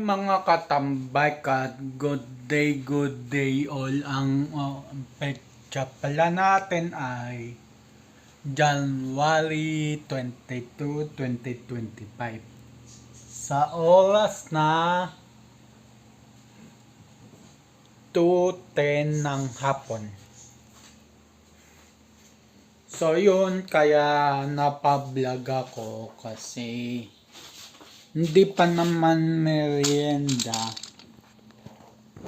mga katambay ka, good day all. Ang petsa pala natin ay January 22, 2025. Sa oras na 2:10 ng hapon. So yun, kaya napablog ako kasi hindi pa naman merienda.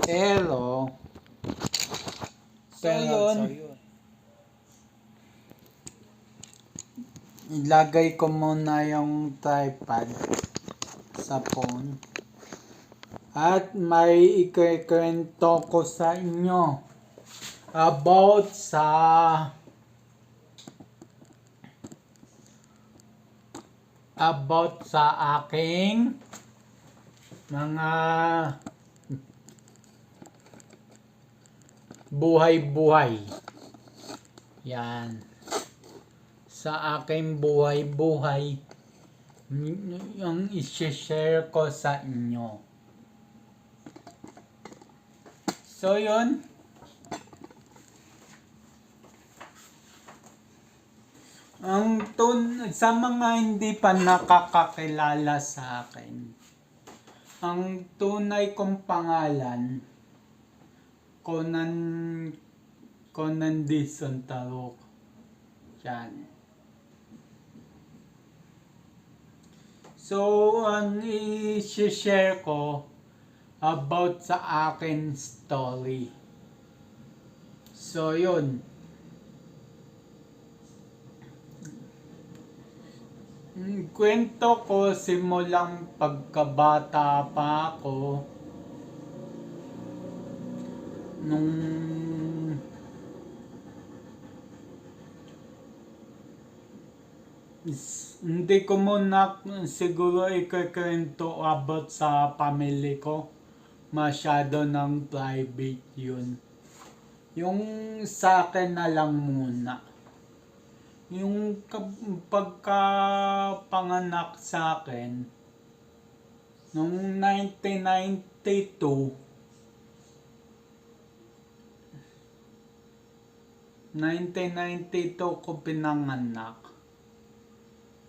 Pero yun, ilagay ko muna yung tripod sa phone. At may ikikwento ko sa inyo about sa aking mga buhay-buhay. Yan. Sa aking buhay-buhay, yung i-share ko sa inyo. So yun. Sa mga hindi pa nakakakilala sa akin, ang tunay kong pangalan, Conan D. Sontarok. Yan. So, ang i-share ko about sa akin story. So, yun. Kwento ko simulang pagkabata pa ako nung hindi ko muna siguro ikukwento about sa family ko. Masyado ng private yun. Yung sa akin na lang muna. Yung pagkapanganak sa akin, noong 1992 ko pinanganak.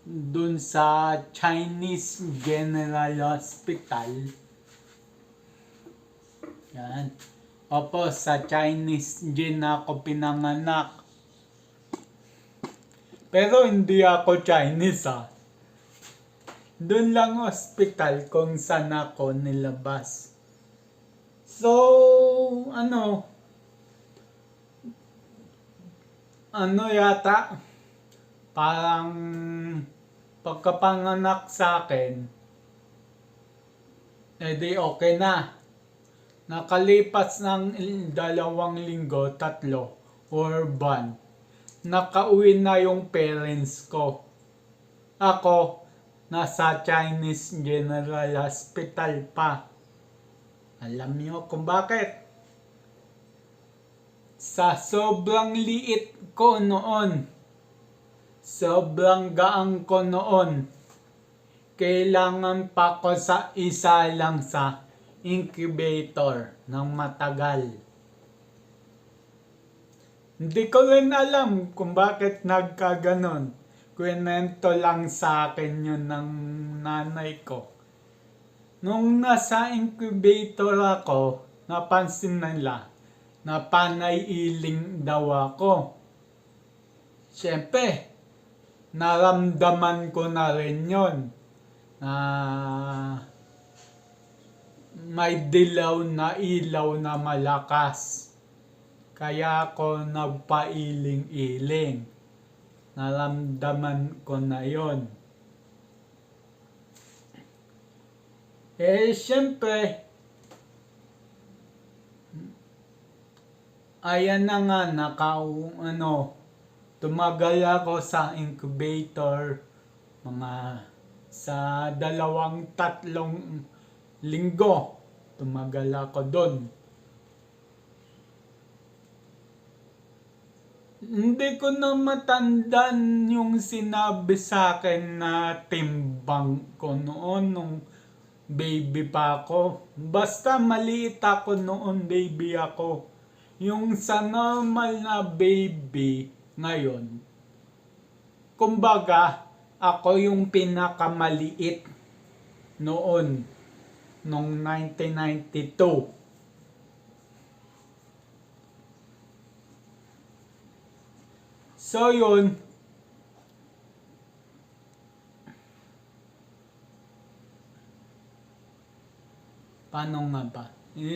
Dun sa Chinese General Hospital. Yan. Opo, sa Chinese General ako pinanganak. Pero hindi ako Chinese Doon lang hospital kung saan ako nilabas. So, yata, parang pagkapanganak sa akin, edi okay na. Nakalipas ng 2 linggo, 3 or buwan, nakauwi na yung parents ko. Ako, nasa Chinese General Hospital pa. Alam niyo kung bakit? Sa sobrang liit ko noon, sobrang gaang ko noon, kailangan pa ko sa isa lang sa incubator ng matagal. Hindi ko rin alam kung bakit nagkaganon. Kwento lang sa akin yun ng nanay ko. Nung nasa incubator ako, napansin nila na panay iling daw ako. Siyempre, naramdaman ko na rin yun na may dilaw na ilaw na malakas. Kaya ako nagpailing-iling. Naramdaman ko na yon. Siyempre, ayan na nga, tumagal ako sa incubator, mga sa 2-3 linggo, tumagal ako doon. Hindi ko na matandaan yung sinabi sa akin na timbang ko noon nung baby pa ako. Basta maliit ako noon, baby ako. Yung sa normal na baby ngayon, kumbaga, ako yung pinakamaliit noon, nung 1992. So yun, paano nga ba?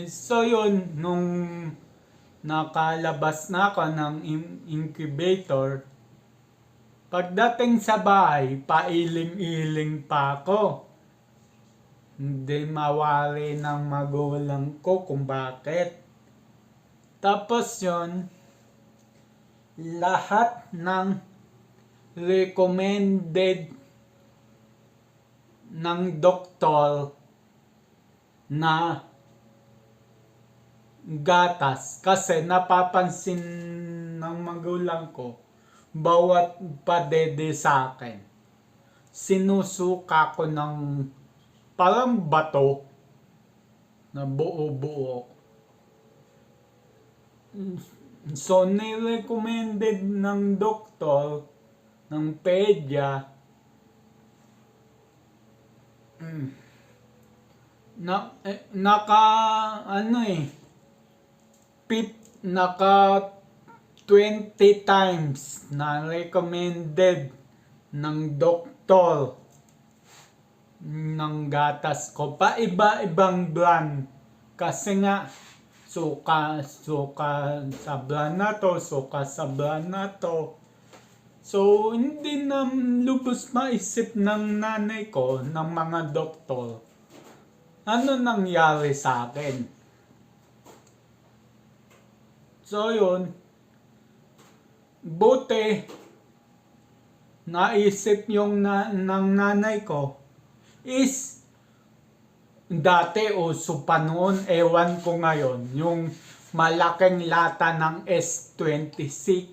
So yun, nung nakalabas na ako ng incubator, pagdating sa bahay, pailing-iling pa ako. Hindi mawari ng magulang ko kung bakit. Tapos yun, lahat ng recommended ng doktor na gatas, kasi napapansin ng magulang ko bawat padede sa akin, sinusuka ko ng parang bato na buo-buo. So ni-recommended ng doktor, ng pedya, naka 20 times na recommended ng doktor ng gatas ko. Paiba-ibang brand. Kasi nga, suka sa brand na to, suka sa brand na to. So, hindi na lubos maisip ng nanay ko, ng mga doktor, ano nangyari sa akin. So, yun, buti, naisip yung ng nanay ko, is, dati uso pa noon, ewan ko ngayon, yung malaking lata ng S26.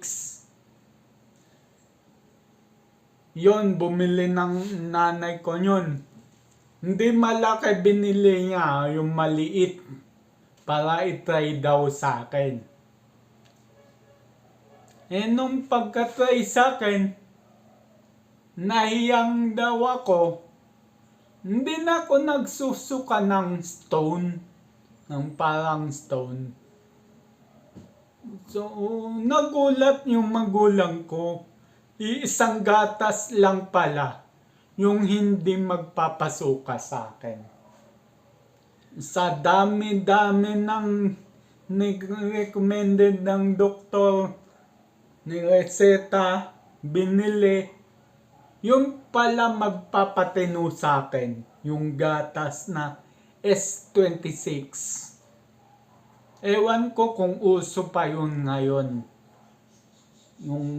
Yun, bumili ng nanay ko yun. Hindi malaki binili niya, yung maliit, para itry daw sa akin. Eh nung pagka-try sa akin, nahiyang daw ako. Hindi na ako nagsusuka ng stone, ng parang stone. So, nagulat yung magulang ko. Iisang gatas lang pala yung hindi magpapasuka sa akin. Sa dami-dami ng recommended ng doktor, ni reseta, binili, yung pala magpapatino sa akin, yung gatas na S26. Ewan ko kung uso pa yun ngayon. Yung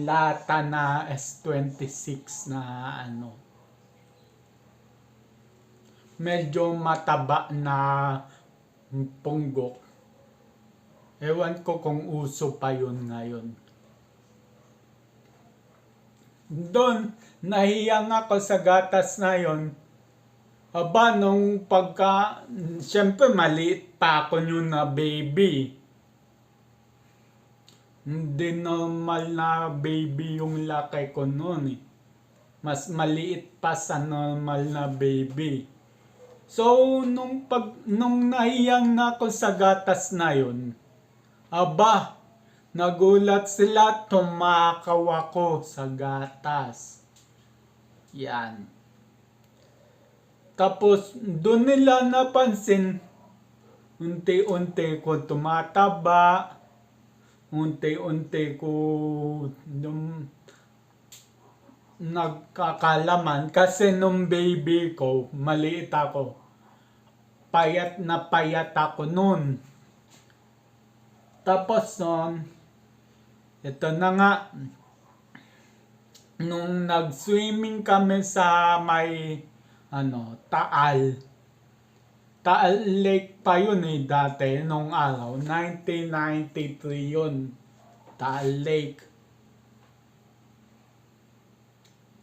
lata na S26 na ano. Medyo mataba na punggok. Ewan ko kung uso pa yun ngayon. Doon, nahiyang ako sa gatas na yun. Aba, nung siyempre maliit pa ako yun na baby. Hindi normal na baby yung laki ko noon eh. Mas maliit pa sa normal na baby. So, nung nahiyang na ako sa gatas na yun, aba, nagulat sila, tumakaw ako sa gatas. Yan. Tapos, doon nila napansin, unti-unti ko tumataba, unti-unti ko nagkakalaman. Kasi nung baby ko, maliit ako, payat na payat ako noon. Tapos noon, ito na nga, nung nag-swimming kami sa may Taal Lake pa yun eh dati, nung araw, 1993 yun, Taal Lake.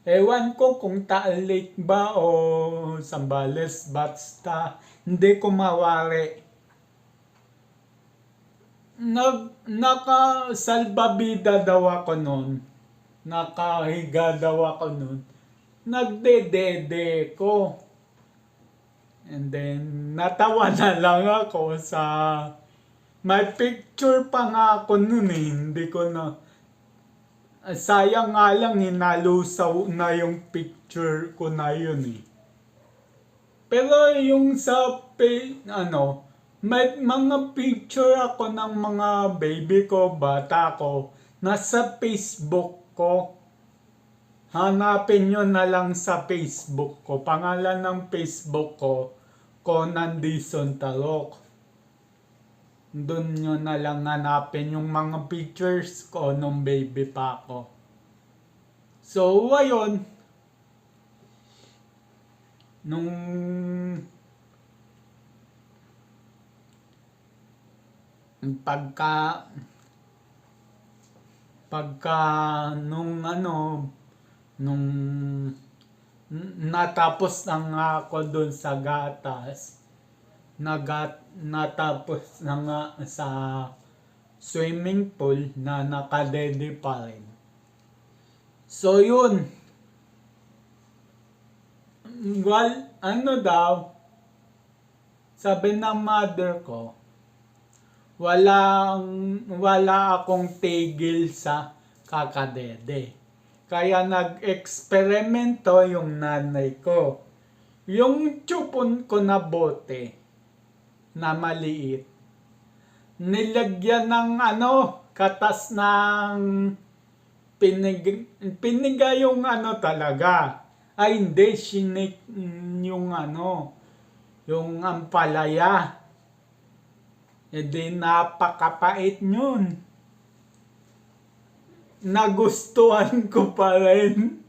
Ewan ko kung Taal Lake ba o Zambales, basta hindi ko mawari. Nakasalbabida daw ako nun. Nakahiga daw ako nun. Nagdedede ko. And then, natawa na lang ako sa... May picture pa nga ako nun eh. Hindi ko na... Sayang nga lang, hinalusaw na yung picture ko na yun eh. Pero yung sa... may mga picture ako ng mga baby ko, bata ko, nasa Facebook ko. Hanapin nyo na lang sa Facebook ko. Pangalan ng Facebook ko, Conan Dizon Talok. Doon nyo na lang hanapin yung mga pictures ko nung baby pa ako. So, ayun. Nung nung natapos na nga ako dun sa gatas, natapos na nga sa swimming pool na nakadede pa rin. So yun, sabi ng mother ko, wala akong tigil sa kakadede. Kaya nag-eksperimento yung nanay ko. Yung tsupon ko na bote na maliit, nilagyan ng katas ng piniga yung talaga. Ay hindi, sinik yung yung ampalaya. E di napakapait yun. Nagustuhan ko pa rin.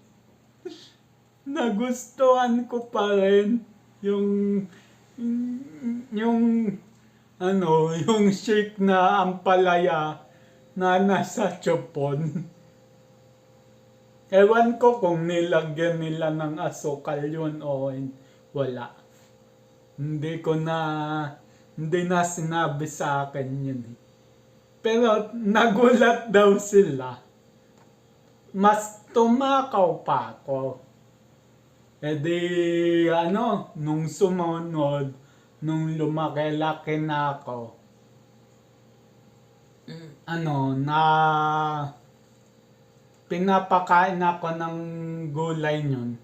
Yung shake na ampalaya na nasa tsupon. Ewan ko kung nilagyan nila ng asukal yun o wala. Hindi na sinabi sa akin yun. Pero nagulat daw sila. Mas tumakaw pa ako. E di, nung sumunod, nung lumaki-laki na ako, pinapakain ako ng gulay yun.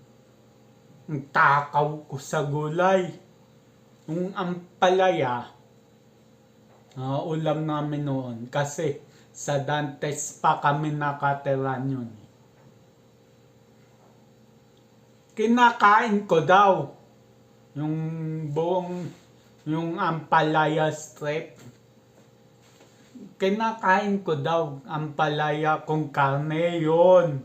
Takaw ko sa gulay. Yung ampalaya, ulam namin noon. Kasi sa Dantes pa kami nakatira yun. Kinakain ko daw yung ampalaya strip. Kinakain ko daw ampalaya kung karne yun.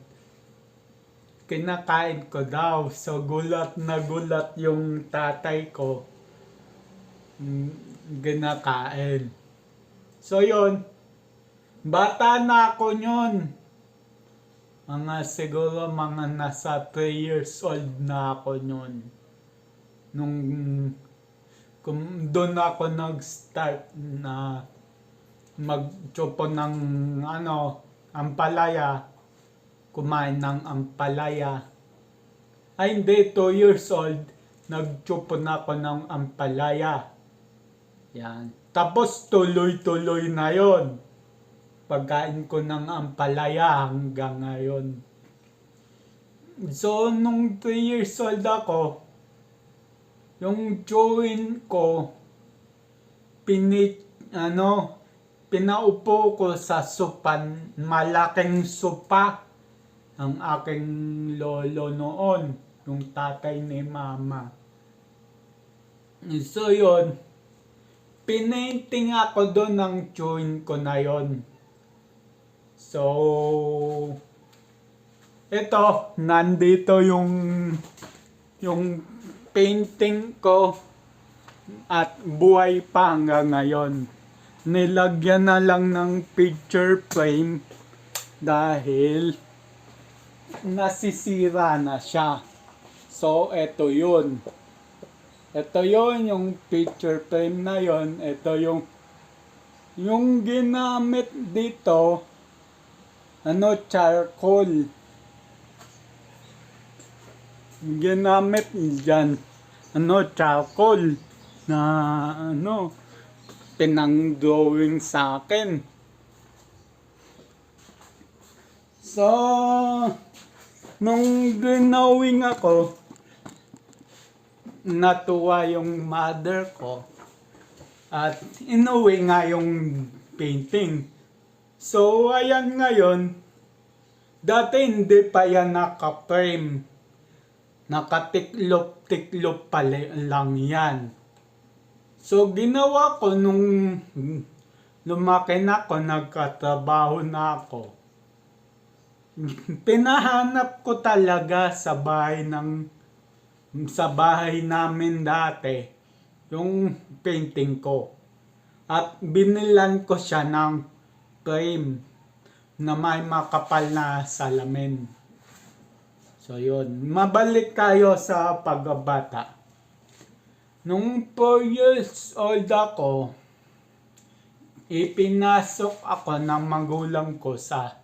Kinakain ko daw. So gulat na gulat yung tatay ko. Ginakain. So yun. Bata na ako yun. Siguro nasa 3 years old na ako yun. Doon ako nag-start na magtsupo ng ampalaya. Kumain ng ampalaya. Ay hindi, 2 years old. Nagtsupo na ako ng ampalaya. Yan. Tapos tuloy-tuloy na yon. Pagkain ko ng ampalaya hanggang ngayon. So, nung 3 years old ako, yung chewin ko, pinaupo ko sa supan, malaking supa, ang aking lolo noon, yung tatay ni mama. So, yun, pinainting ako doon ng chewin ko na yon. So, ito, nandito yung painting ko at buhay pa hanggang ngayon. Nilagyan na lang ng picture frame dahil nasisira na siya. So, ito yun. Ito yun, yung picture frame na yun. Ito yung ginamit dito, charcoal. Ginamit dyan, charcoal na pinang-drawing sa akin. So, nung drawing ako, natuwa yung mother ko at inuwi nga yung painting. So, ayan ngayon, dati hindi pa yan naka-frame. Nakatiklop-tiklop pa lang yan. So, ginawa ko nung lumaki na ako, nagkatrabaho na ako. Pinahanap ko talaga sa bahay namin dati yung painting ko. At binilan ko siya ng frame na may makapal na salamin. So yun, mabalik tayo sa pagbabata. Nung 4 years old ako, ipinasok ako ng magulang ko sa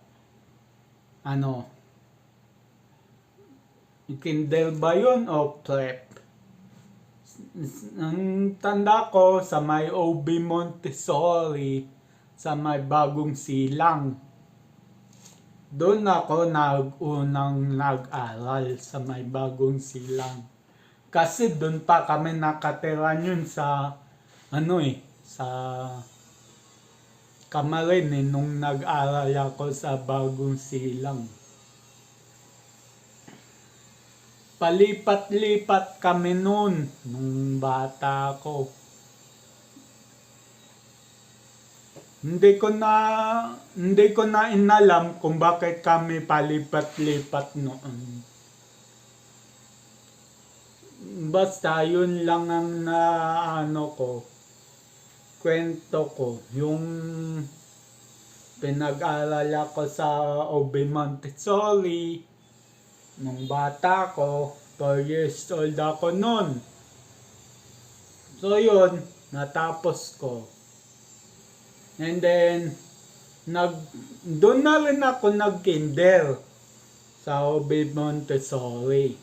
kinder ba yun o prep? Ang tanda ko sa may OB Montessori sa may Bagong Silang. Doon ako unang nag-aral sa may Bagong Silang. Kasi doon pa kami nakatira yun sa sa Kamarin nung nag-aral ako sa Bagong Silang. Palipat-lipat kami noon nung bata ako. Hindi ko na inalam kung bakit kami palipat-lipat noon. Basta yun lang ang kwento ko. Yung pinag-aral ako sa OB Montessori nung bata ko, 4 years old ako noon. So yun, natapos ko. And then, doon na rin ako nag-kinder sa OB Montessori.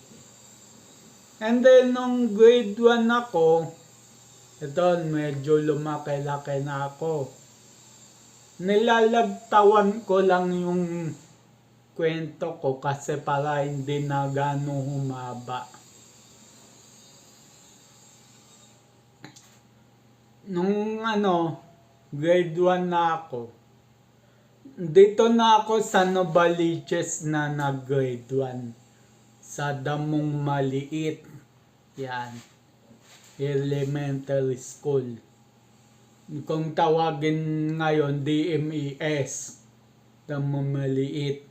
And then, nung grade 1 ako, ito, medyo lumaki-laki na ako. Nilalagtawan ko lang yung kwento ko kasi para hindi na gano'ng humaba. Nung grade 1 na ako, dito na ako sa Novaliches na nag-grade 1. Sa Damong Maliit. Yan. Elementary School. Kung tawagin ngayon, DMES. Damong Maliit.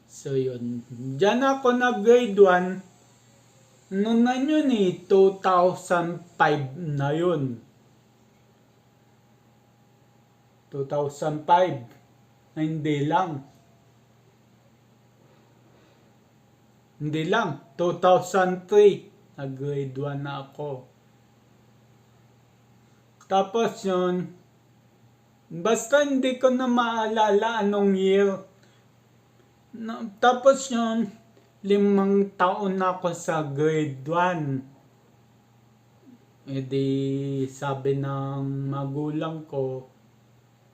So yun. Diyan ako nag-grade 1. Noon na yun 2005 na yun. 2005. Hindi lang. 2003. Nag-grade 1 na ako. Tapos yun, basta hindi ko na maalala anong year. Tapos yun, 5 taon na ako sa grade 1. E di sabi ng magulang ko,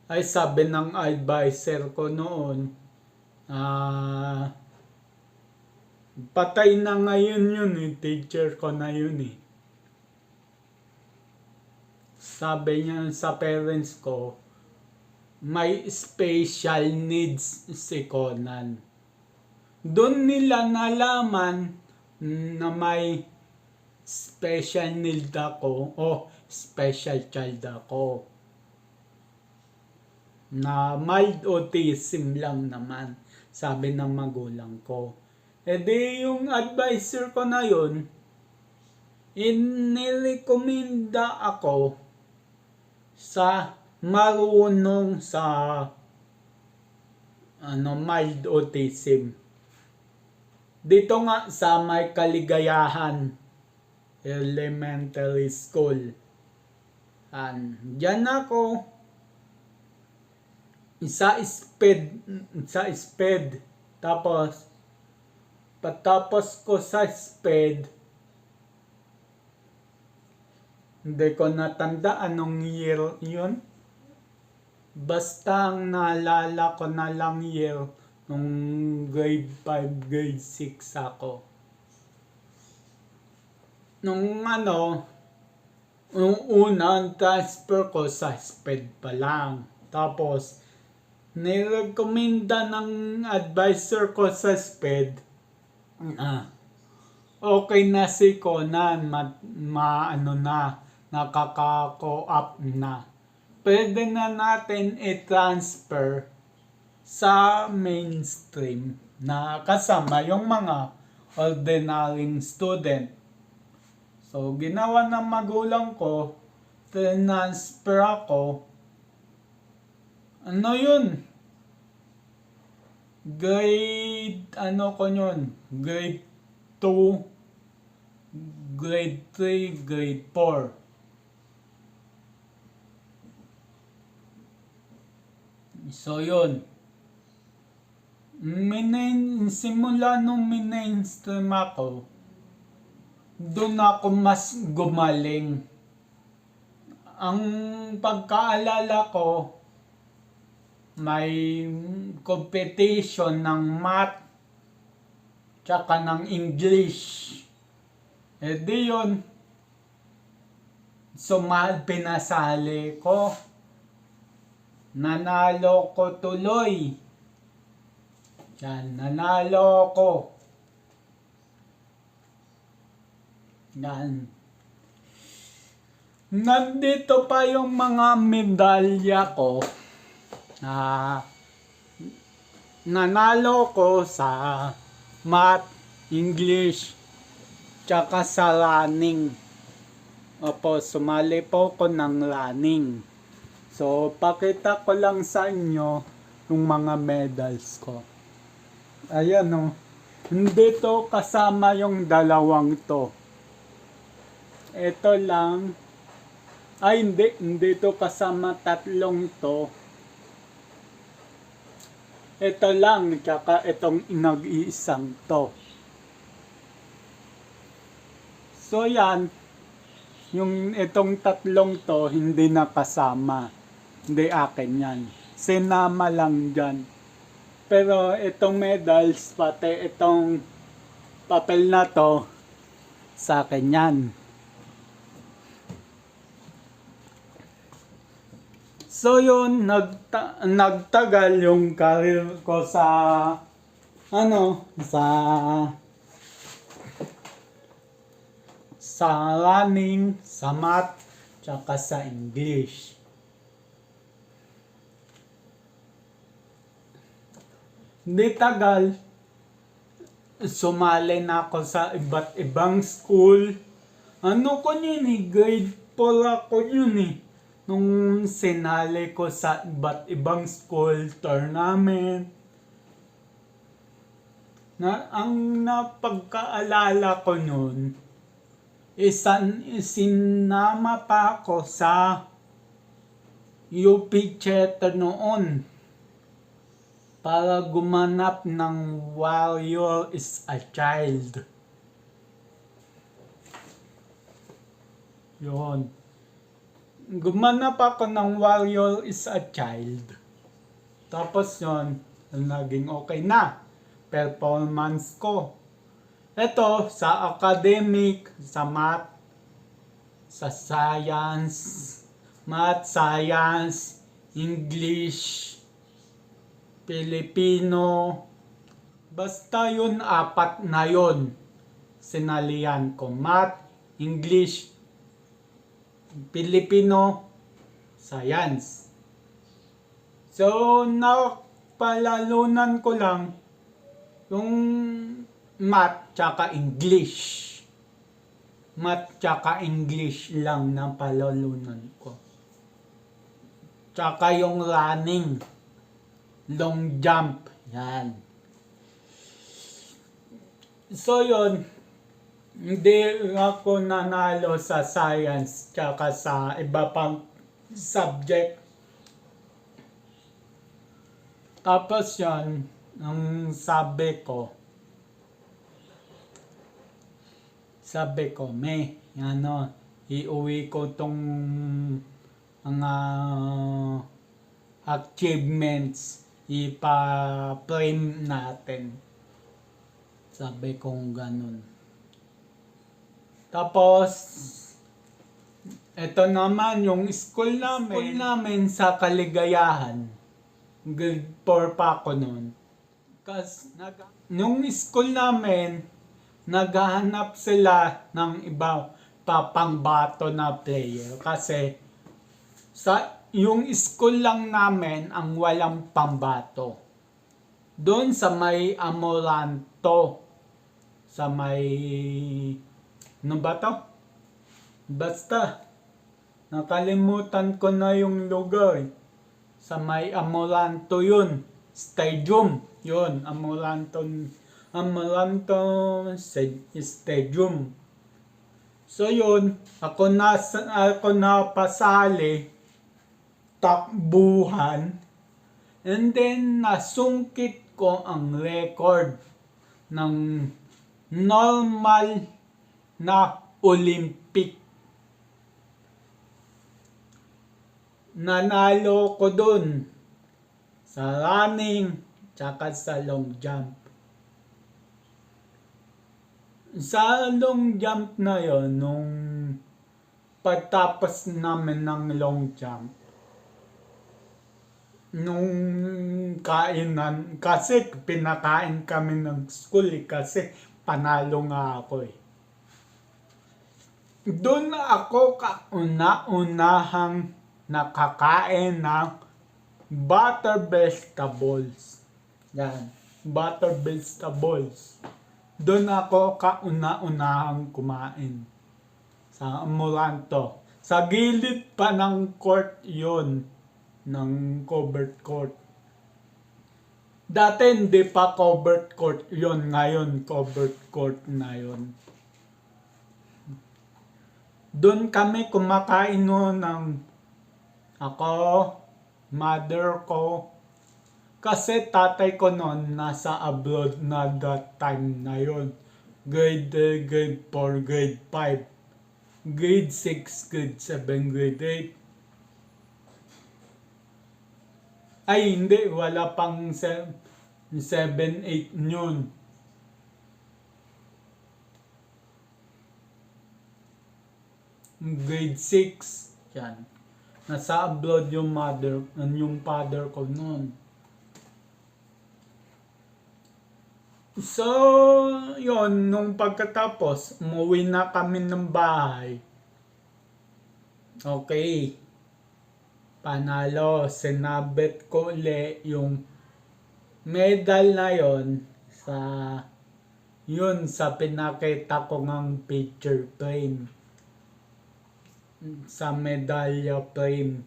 sabi ng advisor ko noon, patay na ngayon yun teacher ko na yun Sabi niya sa parents ko, may special needs si Conan. Doon nila nalaman na may special need ako o special child ako. Na mild autism lang naman, sabi ng magulang ko. E di yung advisor ko na yun, inirekomenda ako sa marunong sa mild autism. Dito nga sa may Kaligayahan Elementary School. Diyan ako sa SPED. Tapos patapos ko sa SPED, hindi ko natanda anong year yun. Basta ang naalala ko na lang year nung grade 5, grade 6 ako. Nung unang transfer ko sa SPED pa lang. Tapos, nirekomenda ng advisor ko sa SPED, okay na si Conan, nakaka-co-op na. Pwede na natin i-transfer sa mainstream na kasama yung mga ordinary student. So, ginawa ng magulang ko, transfer ako. Grade 2, grade 3, grade 4. So, yun. Simula nung minmainstream ako, doon ako mas gumaling. Ang pagkaalala ko, may competition ng math tsaka ng English. Di yun, pinasali ko. Nanalo ko tuloy. Yan, nanalo ko. Yan. Nandito pa yung mga medalya ko. Nanalo ko sa math, English, tsaka sa running. Opo, sumali po ko ng running. So, pakita ko lang sa inyo yung mga medals ko. Ayan o. Hindi to kasama yung dalawang to. Ito lang. Ay, hindi to kasama tatlong to. Ito lang, tsaka itong nag-iisang to. So, yan. Itong tatlong to, hindi nakasama. Hindi akin yan. Sinama lang dyan. Pero itong medals, pati itong papel na to, sa akin yan. So yun, nagtagal yung career ko sa running, sa math, tsaka sa English. Hindi tagal, sumali na ako sa iba't ibang school. Grade 4 ako yun eh. Nung sinali ko sa iba't ibang school tournament. Ang napagkaalala ko nun, sinama pa ako sa UP Theater noon para gumanap ng Warrior is a Child. Yun. Gumanap ako ng Warrior is a Child. Tapos yun, naging okay na. Performance ko. Ito, sa academic, sa math, sa science, English, Filipino, basta yun, 4 na yun. Sinalihan ko, math, English, Filipino, science. So, napalalunan ko lang yung math tsaka English. Math tsaka English lang na palalunan ko. Tsaka yung running, long jump, yan. So yun, hindi ako nanalo sa science tsaka sa iba pang subject. Tapos yun, ang sabi ko, ano, iuwi ko tong mga achievements, ipa-frame natin. Sabi kong ganun. Tapos, ito naman yung school namin sa Kaligayahan. Grade 4 pa ako noon. Kasi nung school namin, naghahanap sila ng iba pangbato na player. Kasi yung school lang namin ang walang pambato. Doon sa may Amoranto. Sa may... Ano ba to? Basta. Nakalimutan ko na yung lugar. Sa may Amoranto yun. Stadium. Yun. Amoranto Stadium. So yun. Ako napasali. Takbuhan. And then nasungkit ko ang record ng normal na Olympic. Nanalo ko dun sa running tsaka sa long jump. Sa long jump na yon, nung pagtapos namin ng long jump, nung kainan, kasi pinakain kami ng school kasi panalo nga ako eh. Doon ako kauna-unahang nakakain ng butter vegetables. Yan, butter vegetables. Doon ako kauna-unahang kumain sa Amoranto. Sa gilid pa ng court yon, ng covered court. Dati hindi pa covered court yon, ngayon covered court na yon. Doon kami kumakain noon ng ako, mother ko, kasi tatay ko noon nasa abroad na that time na yon. Grade 3, grade 4, grade 5, grade 6, grade 7, grade 8. Ay hindi, wala pang 7, 8 yun. Grade 6, yan. Nasa abroad yung father ko noon. So, yon, nung pagkatapos, umuwi na kami ng bahay. Okay. Panalo, sinabit ko ulit yung medal na yon sa pinakita ko ng picture frame. Sa medalya frame.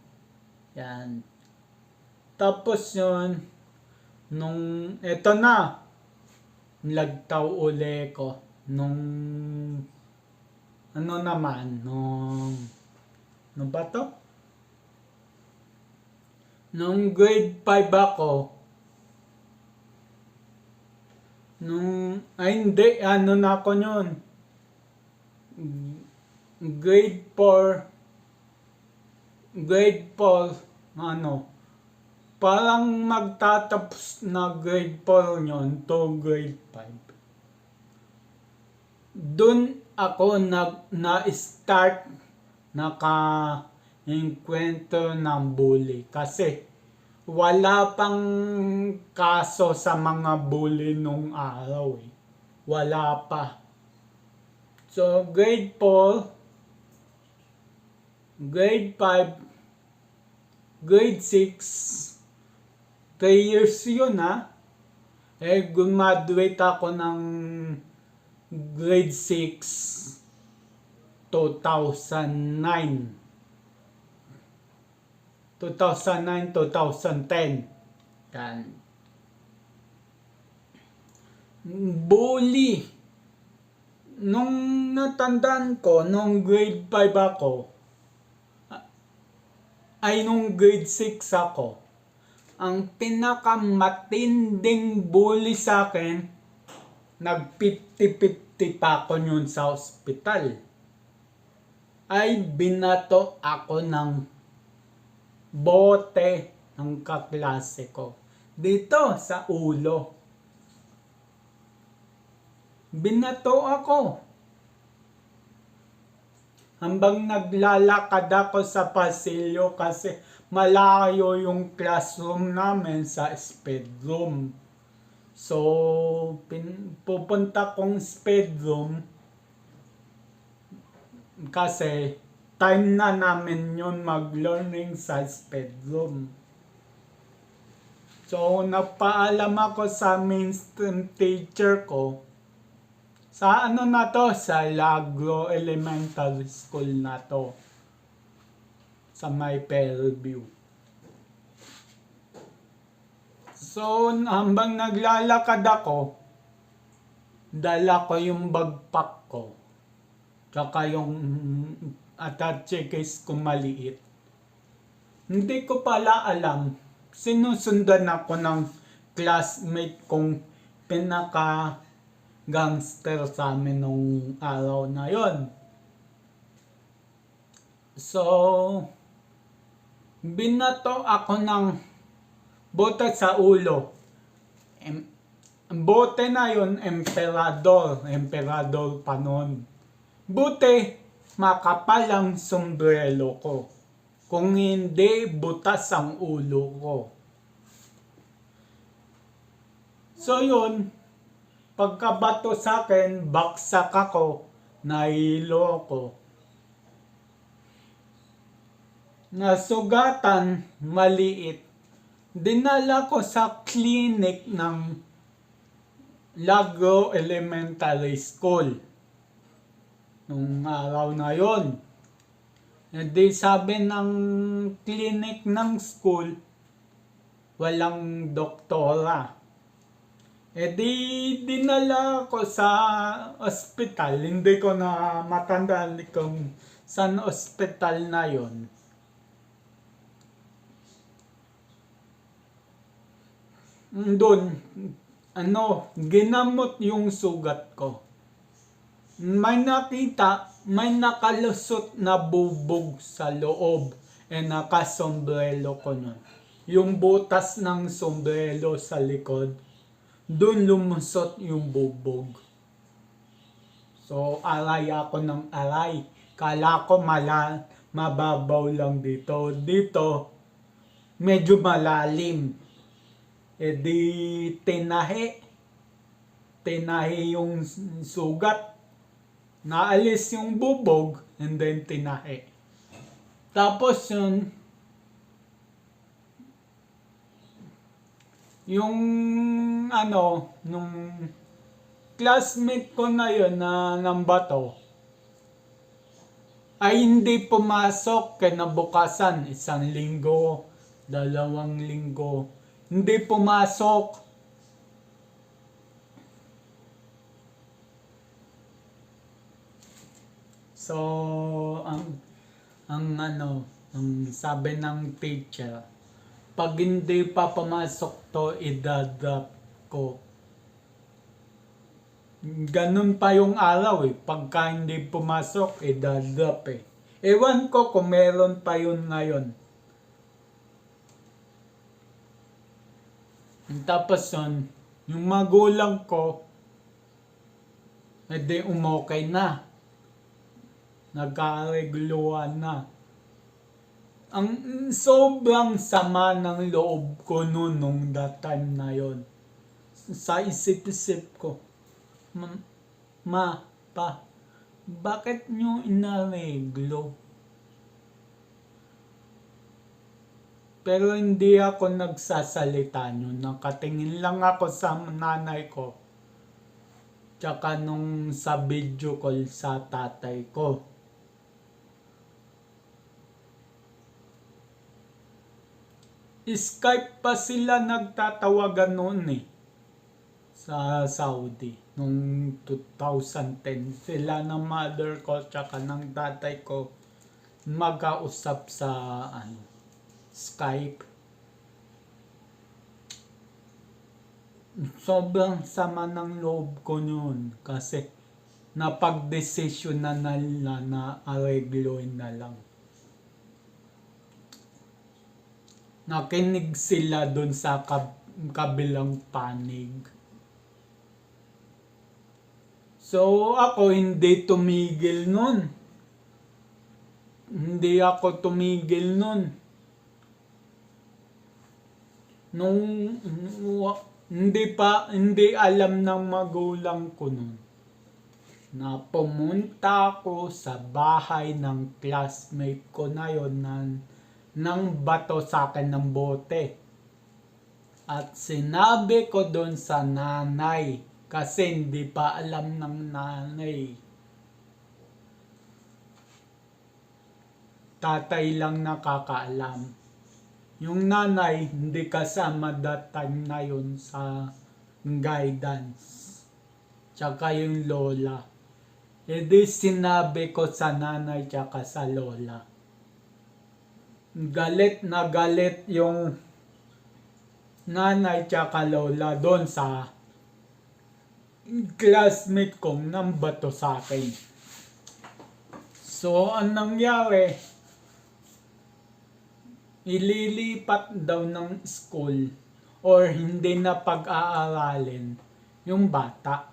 Yan. Tapos yun, eto na, lagtaw uli ko. Ano ba to? Nung grade 5 ako, hindi, na ako yun. Grade 4, parang magtatapos na grade 4 yun to grade 5. Doon ako na-start naka-enkwentro ng bully kasi wala pang kaso sa mga bully nung araw eh. Wala pa. So grade 4, grade 5, grade 6, 3 years yun graduate ako ng grade 6, 2009, 2010. Yan. Bully. nung natandaan ko, nung grade 5 ako, ay nung grade 6 ako, ang pinakamatinding bully sa akin, nag 50-50 pa ako yun sa ospital, ay binato ako ng bote ng kaklase ko dito sa ulo. Binato ako hanggang naglalakad ako sa pasilyo kasi malayo yung classroom namin sa sped room. So, pupunta kong sped room kasi time na namin yun mag-learning sa sped room. So, nagpaalam ako sa mainstream teacher ko sa ano na to, sa Lagro Elementary School na to, sa may Fairview. So, hanggang naglalakad ako, dala ko yung backpack ko, tsaka yung attache case ko maliit. Hindi ko pala alam, sinusundan ako ng classmate kong pinaka gangster sa amin nung araw na yon. So, binato ako ng bote sa ulo. Ang bote na yon, emperador pa nun. Buti, makapal ang sombrero ko. Kung hindi, butas ang ulo ko. So yun, pagkabato sa akin, baksak ako, nahilo ako. Nasugatan, maliit. Dinala ko sa clinic ng Lagro Elementary School. Nung araw na yon. Di sabi ng clinic ng school, walang doktora. Di dinala ko sa ospital. Hindi ko na matandaan kung saan ospital na yon. Doon, ginamot yung sugat ko. May nakita, may nakalusot na bubog sa loob. Nakasombrelo ko nun. Yung butas ng sombrero sa likod, doon lumusot yung bubog. So, aray ako ng aray. Kala ko mababaw lang dito. Dito, medyo malalim. Di tinahi yung sugat. Naalis yung bubog, and then tinahi. Tapos yung nung classmate ko na yun na nambato, ay hindi pumasok kinabukasan, 1 linggo, 2 linggo, hindi pumasok. So, ang sabi ng teacher, pag hindi pa pumasok to, idadrop ko. Ganun pa yung araw pagka hindi pumasok, idadrop Ewan ko kung meron pa yun ngayon. Tapos yung magulang ko, edi umokay na. Nagkareguluhan na. Ang sobrang sama ng loob ko nung that time na yon. Sa isip-isip ko, Pa, bakit nyo inareglo? Pero hindi ako nagsasalita nyo. Nakatingin lang ako sa nanay ko. Tsaka nung sa video call sa tatay ko. Skype pa sila nagtatawagan noon sa Saudi nung 2010. Sila ng mother ko tsaka ng tatay ko magkausap sa Skype. Sobrang sama ng loob ko noon kasi napag-desisyon na nila na aregloin na lang. Nakinig sila dun sa kabilang panig. So ako hindi tumigil nun. Hindi ako tumigil nun. Hindi alam ng magulang ko nun na pumunta ako sa bahay ng classmate ko na yon nang bato sa akin ng bote. At sinabi ko doon sa nanay kasi hindi pa alam ng nanay. Tatay lang nakakaalam. Yung nanay hindi kasama that time na yun sa guidance. Tsaka yung lola. E di sinabi ko sa nanay tsaka sa lola. Galit na galit yung nanay tsaka lola doon sa classmate kong nang bato sa akin. So, anong nangyari? Ililipat daw ng school or hindi na pag-aaralin yung bata.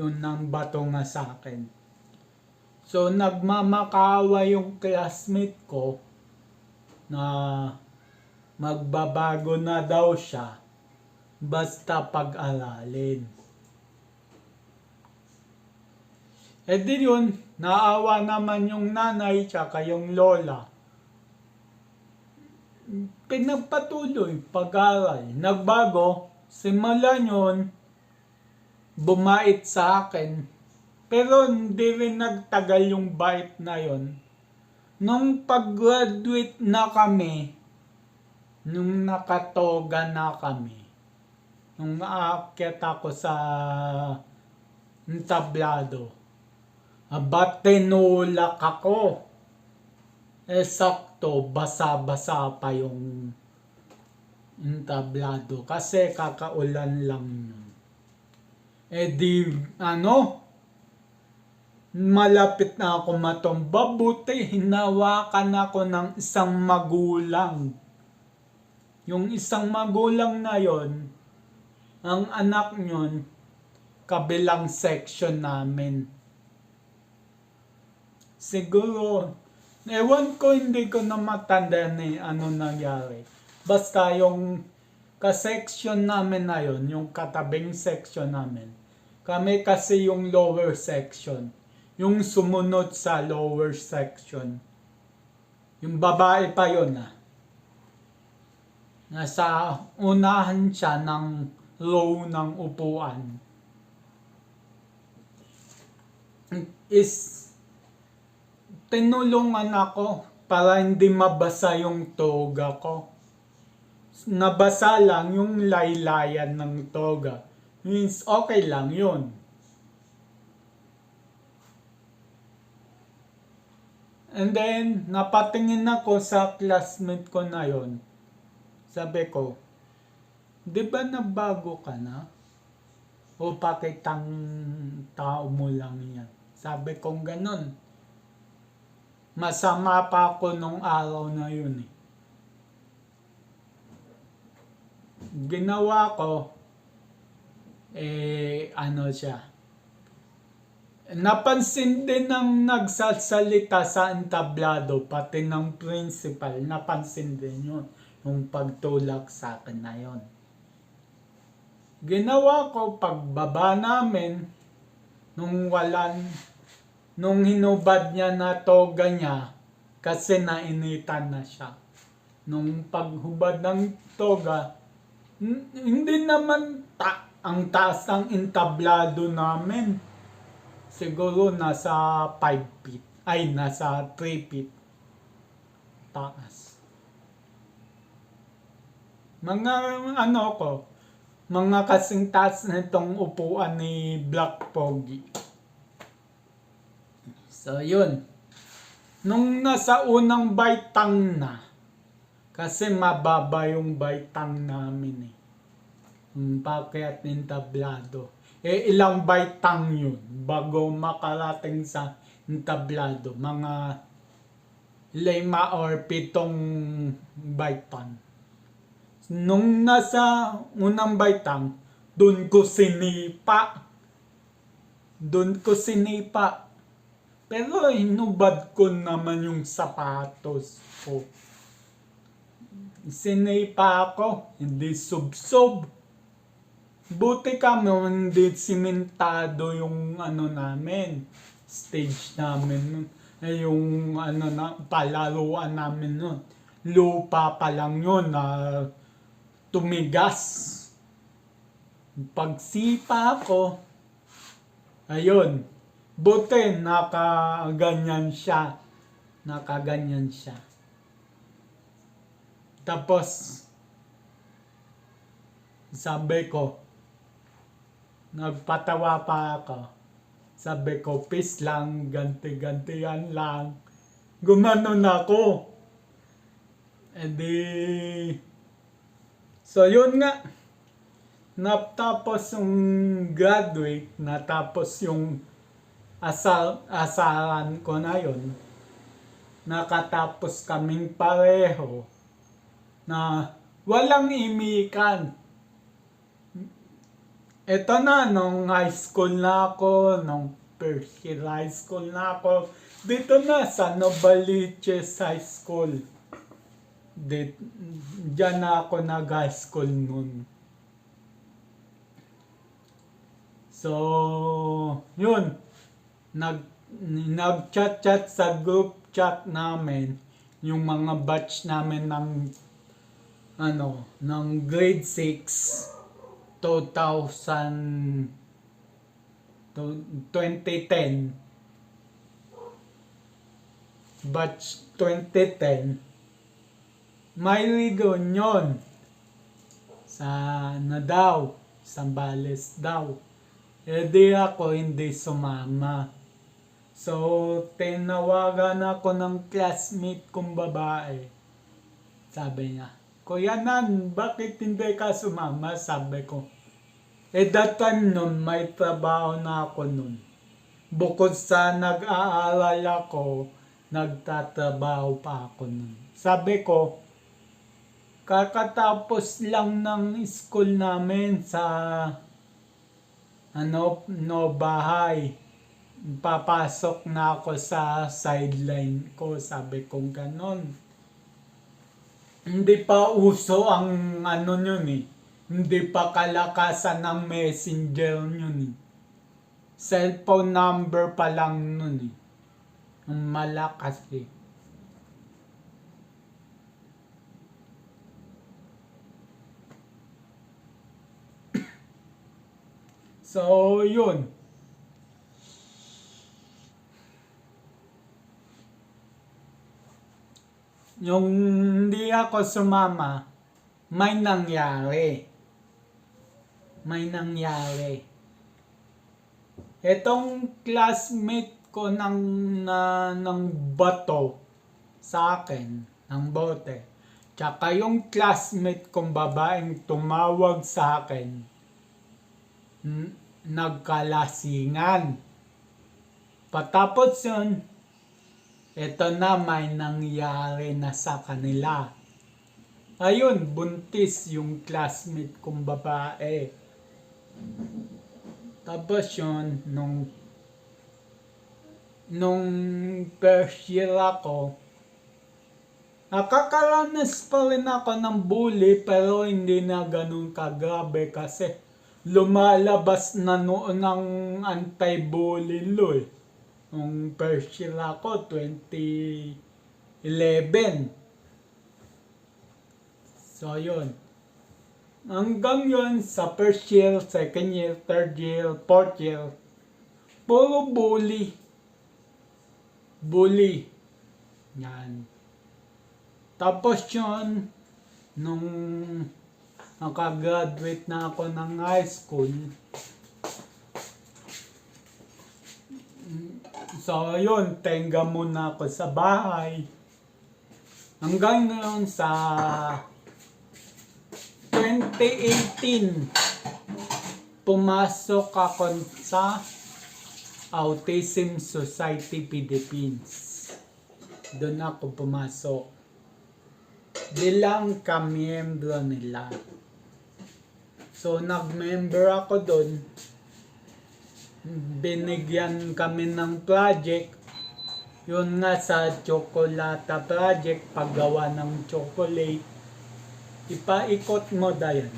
Yun nang bato nga sa akin. So, nagmamakawa yung classmate ko na magbabago na daw siya basta pag-aralin. E di yun, naawa naman yung nanay tsaka yung lola. Pinagpatuloy pag-aral. Nagbago, simula yun, bumait sa akin. Pero hindi rin nagtagal yung bait na yun. Nung pag-graduate na kami, nung nakatoga na kami, nung aakyat ako sa entablado, aba tinulak ako. Sakto, basa-basa pa yung entablado kasi kakaulan lang yun. E di, malapit na ako matumba, buti hinawakan ako ng isang magulang. Yung isang magulang na yon, ang anak nyon, kabilang section namin. Siguro, ewan ko, hindi ko na matanda ano nangyari. Basta yung ka-section namin na yun, yung katabing section namin. Kami kasi yung lower section. Yung sumunod sa lower section. Yung babae pa yun Nasa unahan siya ng row ng upuan. Tinulungan ako para hindi mabasa yung toga ko. Nabasa lang yung laylayan ng toga. Means okay lang yun. And then, napatingin ako sa classmate ko na yon. Sabi ko, di ba nabago ka na? O pakitang tao mo lang yan? Sabi kong ganun. Masama pa ako nung araw na yun Ginawa ko, siya. Napansin din ng nagsasalita sa entablado, pati ng principal, napansin din yun, yung pagtulak sa akin na yun. Ginawa ko, pagbaba namin, nung hinubad niya na toga niya, kasi nainitan na siya. Nung paghubad ng toga, hindi naman ang taas ng entablado namin. Siguro nasa 5 feet. Nasa 3 feet. Taas. Mga mga kasing taas nitong upuan ni Black Pogi. So, yun. Nung nasa unang baitang na, kasi mababa yung baitang namin eh. Yung pakyat ng tablado. Ilang baitang yun bago makarating sa tablado? Mga 5 or 7 baitang. Nung nasa unang baitang, dun ko sinipa. Pero hinubad ko naman yung sapatos ko. Sinipa ako, hindi subsob. Buti kami hindi simentado yung namin, stage namin nun. Yung palaruan namin nun. Lupa pa lang yun na tumigas. Pagsipa ko, ayun, buti nakaganyan siya. Tapos, sabi ko, nagpatawa pa ako. Sabi ko, peace lang, ganti-gantihan lang. Gumanon ako. So yun nga. Natapos yung graduate, natapos yung asaran ko na yun. Nakatapos kaming pareho na walang imikan. Ito na, nung high school na ako, nung first year high school na ako, dito na sa Novaliches High School. Diyan na ako nag-high school nun. So, yun. Nag-chat sa group chat namin yung mga batch namin ng grade 6 2010 batch 2010 may reunion sa Zambales daw. Di ako hindi sumama. So, tinawagan ako ng classmate kong babae. Sabi niya, Kuya Nan, bakit hindi ka sumama? Sabi ko. That time nun, may trabaho na ako nun. Bukod sa nag-aaral ako, nagtatrabaho pa ako nun. Sabi ko, kakatapos lang ng school namin sa bahay. Papasok na ako sa sideline ko, sabi kong ganon. Hindi pa uso ang yun eh. Hindi pa kalakasan ng messenger yun eh. Cellphone number pa lang nun eh. Ang malakas eh. So, yun. Yung hindi ako sumama, may nangyari. Etong classmate ko ng bato sa akin, ng bote. Tsaka yung classmate kong babaeng tumawag sa akin, nagkalasingan. Patapos yun, ito na may nangyari na sa kanila. Ayun, buntis yung classmate kong babae. Tapos yun, nung first year ako, nakakaranas pa rin ako ng bully pero hindi na ganun kagrabe kasi lumalabas na noon ang anti-bully law eh. Nung first year ako, 2011. So, yun. Hanggang yun, sa first year, second year, third year, fourth year, puro bully. Yan. Tapos yun, nung nakagraduate na ako ng high school. So, yun, tenga muna ako sa bahay. Hanggang ngayon sa 2018, pumasok ako sa Autism Society Philippines. Doon ako pumasok bilang kamiyembro nila. So, nag-member ako doon. Binigyan kami ng project. Yun nga sa Chocolata Project, paggawa ng chocolate. Ipaikot mo dayan.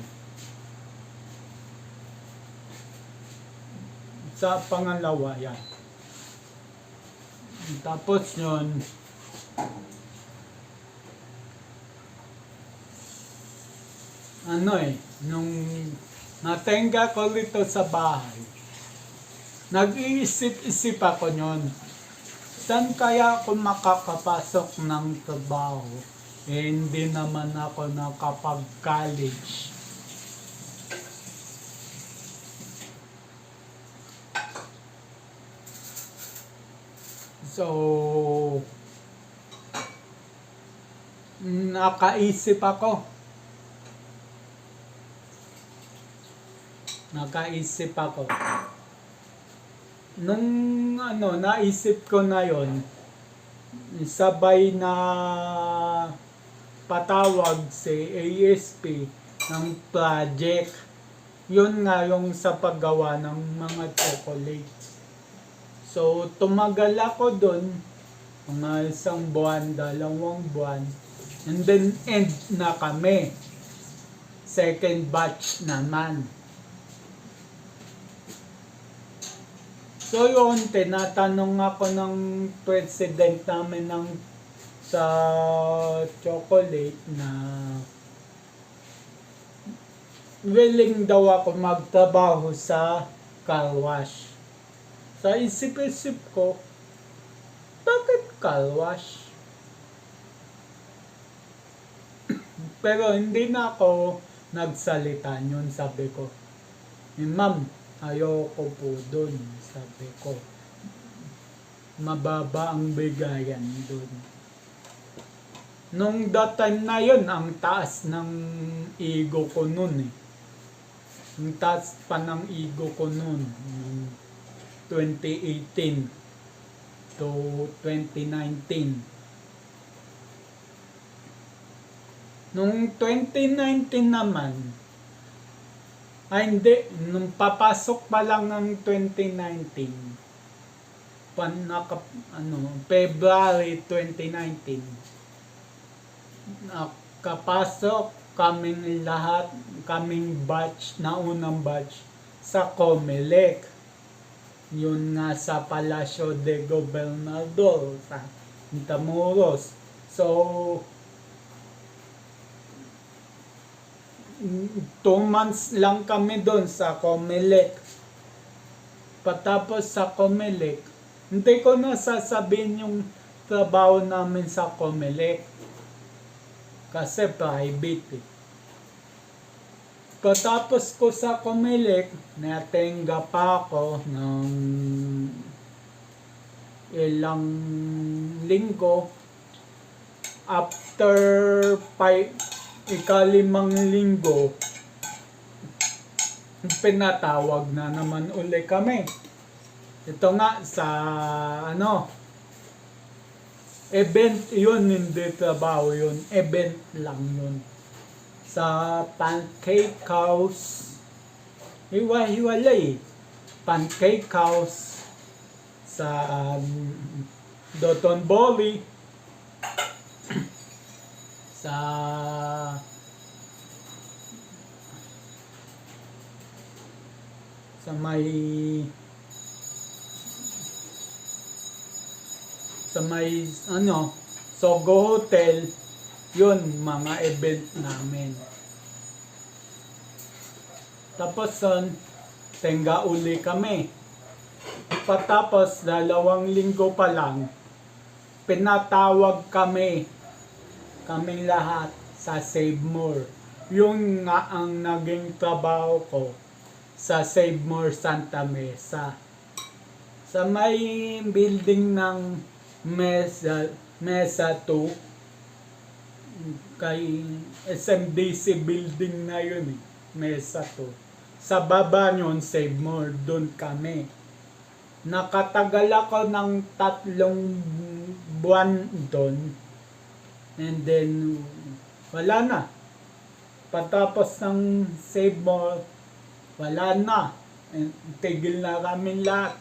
Sa pangalawa, yan. Tapos yun, nung natenga ko rito sa bahay, nag-iisip-isip ako yun, saan kaya ako makakapasok ng trabaho? Hindi naman ako nakapag-college. So, nakaisip ako. Nung naisip ko na yon, sabay na patawag si ASP ng project. Yun nga yung sa paggawa ng mga chocolates. So, tumagal ako dun, mga 1 buwan, 2 buwan, and then end na kami. Second batch naman. So yun, tinatanong ako ng president namin sa chocolate na willing daw ako magtrabaho sa car wash. Sa isip-isip ko, bakit car wash? Pero hindi na ako nagsalita yun, sabi ko. Ma'am, ayoko po dun, sabi ko. Mababa ang bigayan dun. Nung that time na yun, ang taas ng ego ko nun eh. Ang taas pa ng ego ko nun. 2018 to 2019. Nung 2019 naman, hindi, nung papasok pa lang ng 2019, February 2019, nakapasok kaming lahat, kaming batch, unang batch, sa Comelec. Yun nga sa Palacio de Gobernador, sa Intramuros. So, 2 months lang kami doon sa Comelec. Patapos sa Comelec, hindi ko na sasabihin yung trabaho namin sa Comelec. Kasi private eh. Patapos ko sa Comelec, natenga pa ako ng ilang linggo. After 5 linggo, pinatawag na naman uli kami. Ito nga sa event yun, hindi trabaho yun, event lang yun. Sa Pancake House, hiwa-hiwalay. Pancake House sa Doton Boli, sa may Sogo Hotel. Yun, mga event namin. Tapos tenga uli kami. Patapos 2 linggo pa lang, pinatawag kaming lahat sa Save More. Yun nga ang naging trabaho ko sa Save More Santa Mesa. Sa may building ng Mesa 2, kay SMDC building na yun Mesa 2. Sa baba yun, Save More, doon kami. Nakatagal ako ng 3 buwan doon. And then, wala na. Patapos ng Save More, wala na. Tigil na kami lahat.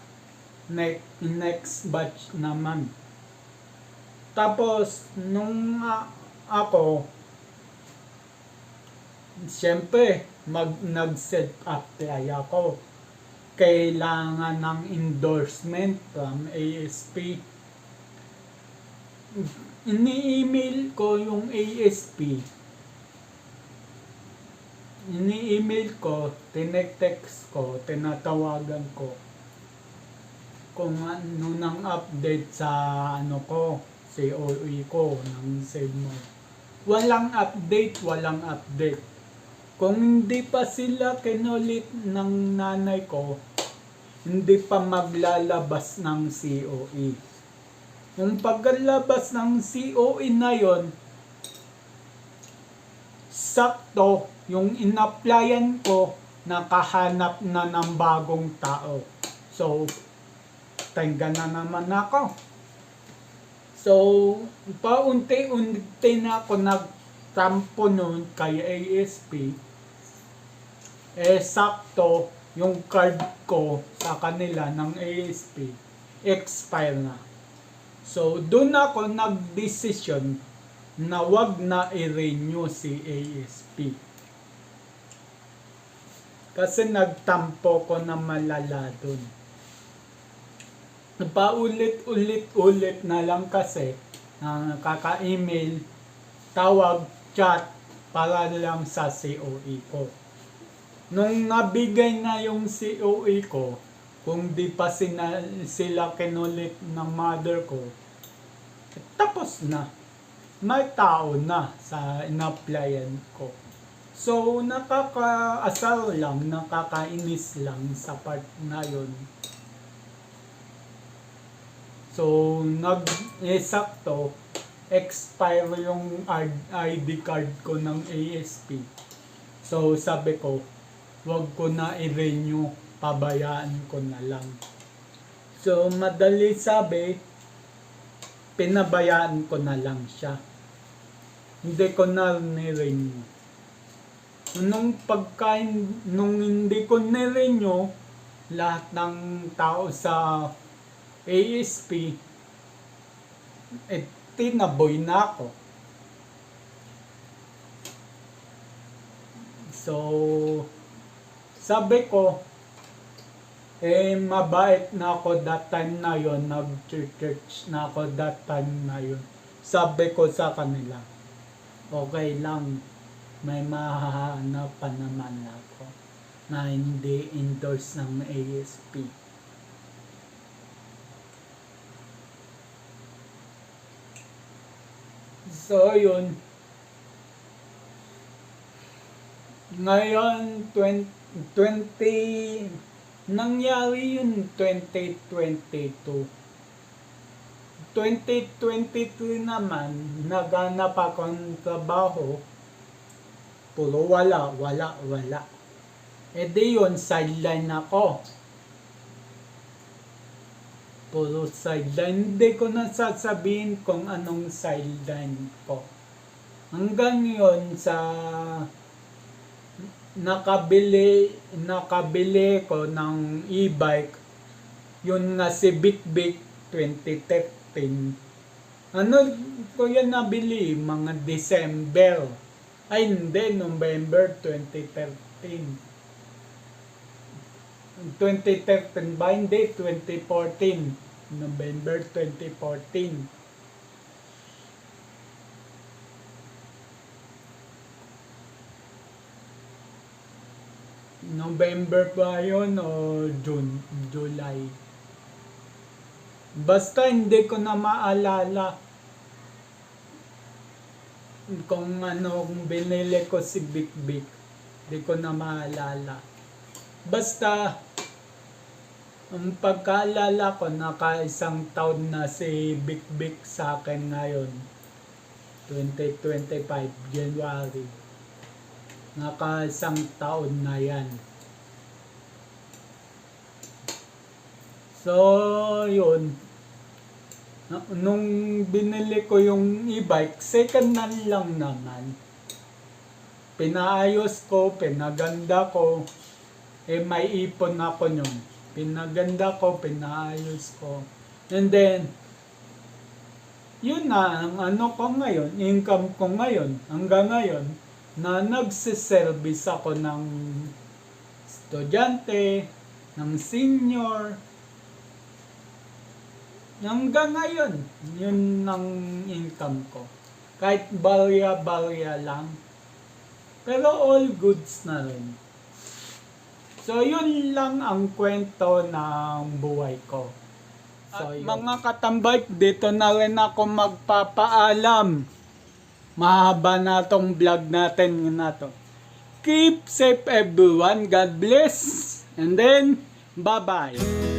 Next batch naman. Tapos, nung ako, siyempre, nag-set apply ako. Kailangan ng endorsement from ASP. Ini-email ko yung ASP. Ini-email ko, tinetext ko, tinatawagan ko kung ano nang update sa COE ko ng Save More. Walang update. Kung hindi pa sila kinulit ng nanay ko, hindi pa maglalabas ng COE. Kung paglalabas ng COE na yon, sakto yung in-applyan ko, nakahanap na ng bagong tao. So, tangga na naman ako. So, paunti-unti na ako nagtampo nun kay ASP. Sakto yung card ko sa kanila ng ASP, expire na. So, doon ako nag-decision na wag na i-renew si ASP. Kasi nagtampo ko na malala doon. Paulit-ulit na lang kasi nakaka-email, tawag, chat para lang sa COE ko. Nung nabigay na yung COE ko, kung di pa sila kinulit ng mother ko, tapos na. May tao na sa in-applyan ko. So, nakakaasar lang, nakakainis lang sa part na yun. So, sakto, expire yung ID card ko ng ASP. So, sabi ko, wag ko na i-renew, pabayaan ko na lang. So, madali sabi, pinabayaan ko na lang siya. Hindi ko na ni-renew. Nung hindi ko ni-renew, lahat ng tao sa ASP, tinaboy na ako. So, sabi ko, mabait na ako that time na yon, nag-church na ako that time na yon. Sabi ko sa kanila, okay lang, may mahahanap pa naman ako na hindi endorse ng ASP. So, yun. Ngayon, 20 nangyari yun 2022. 2023 naman, naghanap ako ng trabaho, puro wala. Di yun, sideline ako. Puro sideline. Hindi ko na sasabihin kung anong sideline ko. Hanggang yun sa nakabili ko ng e-bike, yun nga si Big 2013. Ano ko yan nabili? Mga December. Ay hindi, November 2013. 2013 ba? Hindi, 2014. November 2014. November ba yun o July? Basta hindi ko na maalala. kung ano binili ko si Big Big. Di ko na maalala. Basta, ang pagkaalala ko, naka-isang taon na si Big Big sa akin ngayon. 2025, January. Naka-isang taon na yan. So, yun. Nung binili ko yung e-bike, second hand lang naman. Pinaayos ko, pinaganda ko. May ipon ako nun. Pinaganda ko, pinaayos ko. And then, yun na, ang ano ko ngayon, income ko ngayon, hanggang ngayon, na nagsiservice ako ng estudyante, ng senior. Hanggang ngayon, yun ang income ko. Kahit balya-balya lang. Pero all goods na rin. So, yun lang ang kwento ng buhay ko. So, mga katambay, dito na rin ako magpapaalam. Mahaba na tong vlog natin na to. Keep safe everyone. God bless. And then, bye-bye.